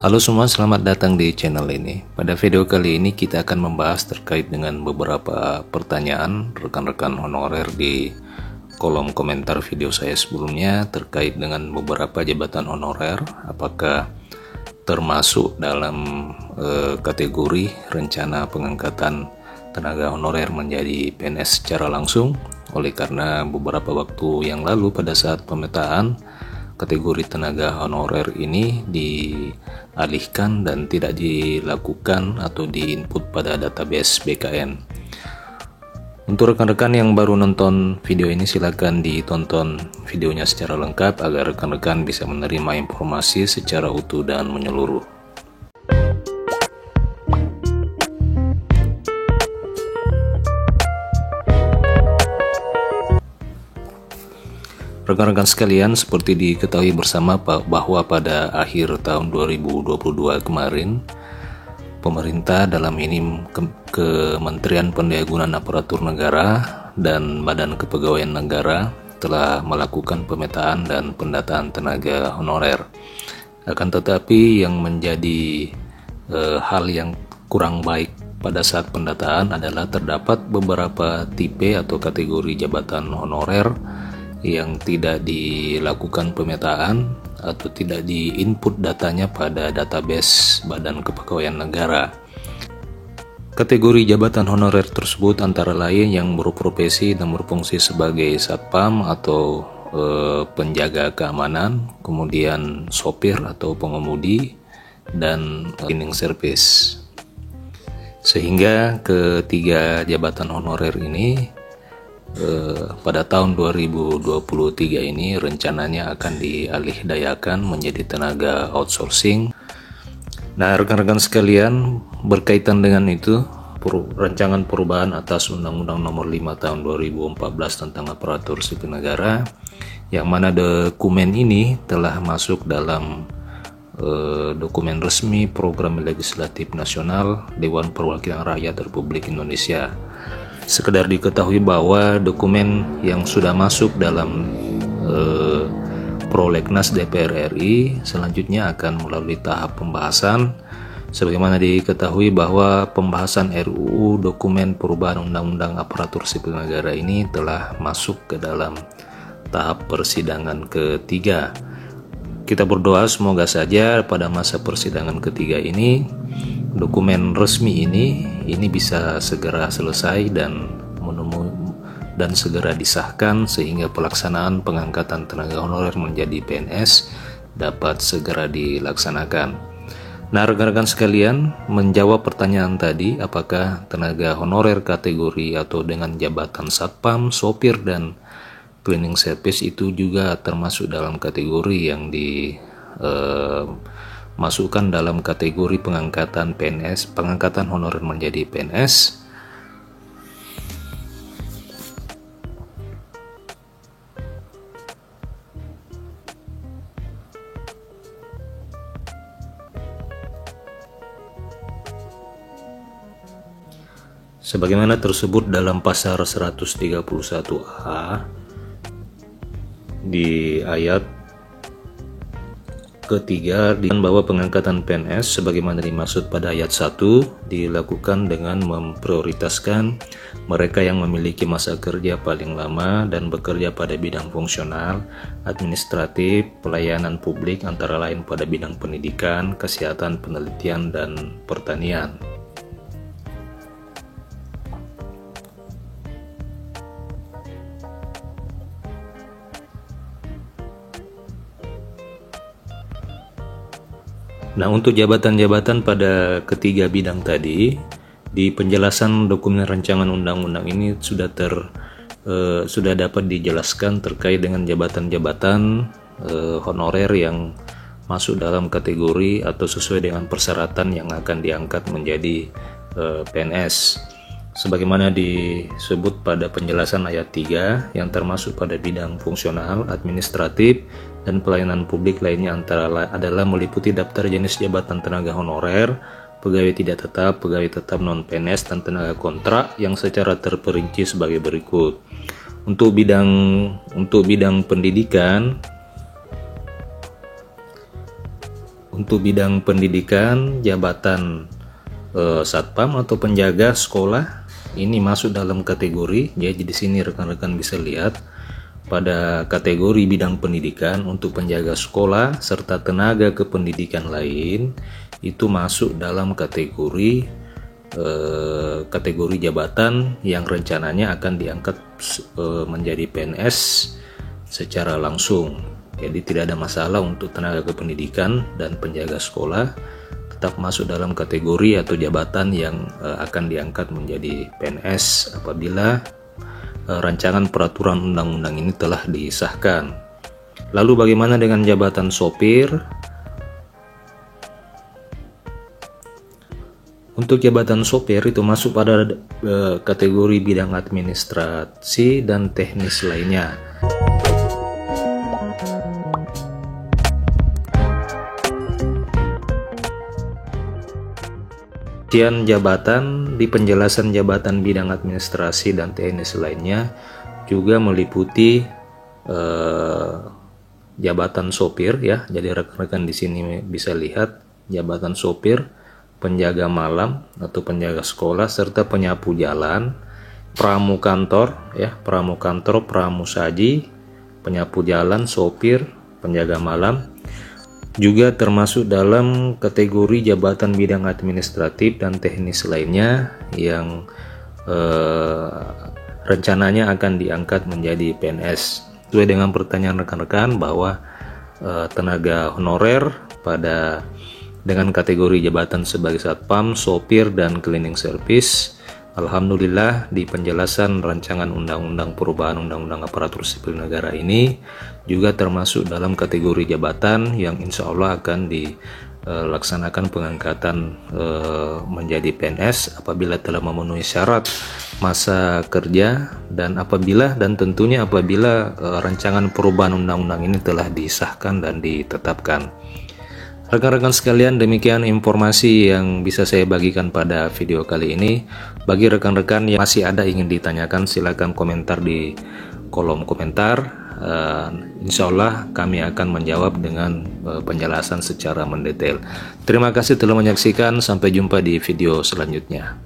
Halo semua, selamat datang di channel ini. Pada video kali ini kita akan membahas terkait dengan beberapa pertanyaan rekan-rekan honorer di kolom komentar video saya sebelumnya terkait dengan beberapa jabatan honorer, apakah termasuk dalam kategori rencana pengangkatan tenaga honorer menjadi PNS secara langsung. Oleh karena beberapa waktu yang lalu pada saat pemetaan kategori tenaga honorer ini dialihkan dan tidak dilakukan atau diinput pada database BKN. Untuk rekan-rekan yang baru nonton video ini, silakan ditonton videonya secara lengkap agar rekan-rekan bisa menerima informasi secara utuh dan menyeluruh. Rekan-rekan sekalian, seperti diketahui bersama bahwa pada akhir tahun 2022 kemarin, pemerintah dalam ini Kementerian Pendayagunaan Aparatur Negara dan Badan Kepegawaian Negara telah melakukan pemetaan dan pendataan tenaga honorer. Akan tetapi yang menjadi hal yang kurang baik pada saat pendataan adalah terdapat beberapa tipe atau kategori jabatan honorer yang tidak dilakukan pemetaan atau tidak diinput datanya pada database Badan Kepegawaian Negara. Kategori jabatan honorer tersebut antara lain yang berprofesi dan berfungsi sebagai satpam atau penjaga keamanan, kemudian sopir atau pengemudi, dan cleaning service. Sehingga ketiga jabatan honorer ini pada tahun 2023 ini rencananya akan dialihdayakan menjadi tenaga outsourcing. Nah, rekan-rekan sekalian, berkaitan dengan itu, rancangan perubahan atas Undang-Undang Nomor 5 Tahun 2014 tentang Aparatur Sipil Negara, yang mana dokumen ini telah masuk dalam dokumen resmi Program Legislatif Nasional Dewan Perwakilan Rakyat Republik Indonesia. Sekedar diketahui bahwa dokumen yang sudah masuk dalam Prolegnas DPR RI selanjutnya akan melalui tahap pembahasan. Sebagaimana diketahui bahwa pembahasan RUU dokumen perubahan Undang-Undang Aparatur Sipil Negara ini telah masuk ke dalam tahap persidangan ketiga. Kita berdoa semoga saja pada masa persidangan ketiga ini dokumen resmi ini bisa segera selesai dan segera disahkan sehingga pelaksanaan pengangkatan tenaga honorer menjadi PNS dapat segera dilaksanakan. Nah, rekan-rekan sekalian, menjawab pertanyaan tadi, apakah tenaga honorer kategori atau dengan jabatan satpam, sopir, dan cleaning service itu juga termasuk dalam kategori yang masukkan dalam kategori pengangkatan PNS, pengangkatan honorer menjadi PNS. Sebagaimana tersebut dalam pasal 131A di ayat ketiga, bahwa pengangkatan PNS sebagaimana dimaksud pada ayat 1 dilakukan dengan memprioritaskan mereka yang memiliki masa kerja paling lama dan bekerja pada bidang fungsional, administratif, pelayanan publik antara lain pada bidang pendidikan, kesehatan, penelitian, dan pertanian. Nah, untuk jabatan-jabatan pada ketiga bidang tadi, di penjelasan dokumen rancangan undang-undang ini sudah dapat dijelaskan terkait dengan jabatan-jabatan honorer yang masuk dalam kategori atau sesuai dengan persyaratan yang akan diangkat menjadi PNS. Sebagaimana disebut pada penjelasan ayat 3 yang termasuk pada bidang fungsional, administratif, dan pelayanan publik lainnya adalah meliputi daftar jenis jabatan tenaga honorer, pegawai tidak tetap, pegawai tetap non-PNS, dan tenaga kontrak yang secara terperinci sebagai berikut. Untuk bidang pendidikan, Untuk bidang pendidikan, jabatan satpam atau penjaga sekolah ini masuk dalam kategori ya. Jadi di sini rekan-rekan bisa lihat pada kategori bidang pendidikan untuk penjaga sekolah serta tenaga kependidikan lain itu masuk dalam kategori jabatan yang rencananya akan diangkat menjadi PNS secara langsung. Jadi tidak ada masalah untuk tenaga kependidikan dan penjaga sekolah tetap masuk dalam kategori atau jabatan yang akan diangkat menjadi PNS apabila rancangan peraturan undang-undang ini telah disahkan. Lalu bagaimana dengan jabatan sopir? Untuk jabatan sopir itu masuk pada kategori bidang administrasi dan teknis lainnya. Rincian jabatan di penjelasan jabatan bidang administrasi dan teknis lainnya juga meliputi jabatan sopir ya. Jadi rekan-rekan di sini bisa lihat jabatan sopir, penjaga malam atau penjaga sekolah serta penyapu jalan, pramukantor ya, pramukantor, pramusaji, penyapu jalan, sopir, penjaga malam. Juga termasuk dalam kategori jabatan bidang administratif dan teknis lainnya yang rencananya akan diangkat menjadi PNS. Sesuai dengan pertanyaan rekan-rekan bahwa tenaga honorer dengan kategori jabatan sebagai satpam, sopir, dan cleaning service, alhamdulillah di penjelasan rancangan undang-undang perubahan undang-undang aparatur sipil negara ini juga termasuk dalam kategori jabatan yang insya Allah akan dilaksanakan pengangkatan menjadi PNS apabila telah memenuhi syarat masa kerja dan tentunya apabila rancangan perubahan undang-undang ini telah disahkan dan ditetapkan. Rekan-rekan sekalian, demikian informasi yang bisa saya bagikan pada video kali ini. Bagi rekan-rekan yang masih ada ingin ditanyakan, silakan komentar di kolom komentar. Insya Allah kami akan menjawab dengan penjelasan secara mendetail. Terima kasih telah menyaksikan, sampai jumpa di video selanjutnya.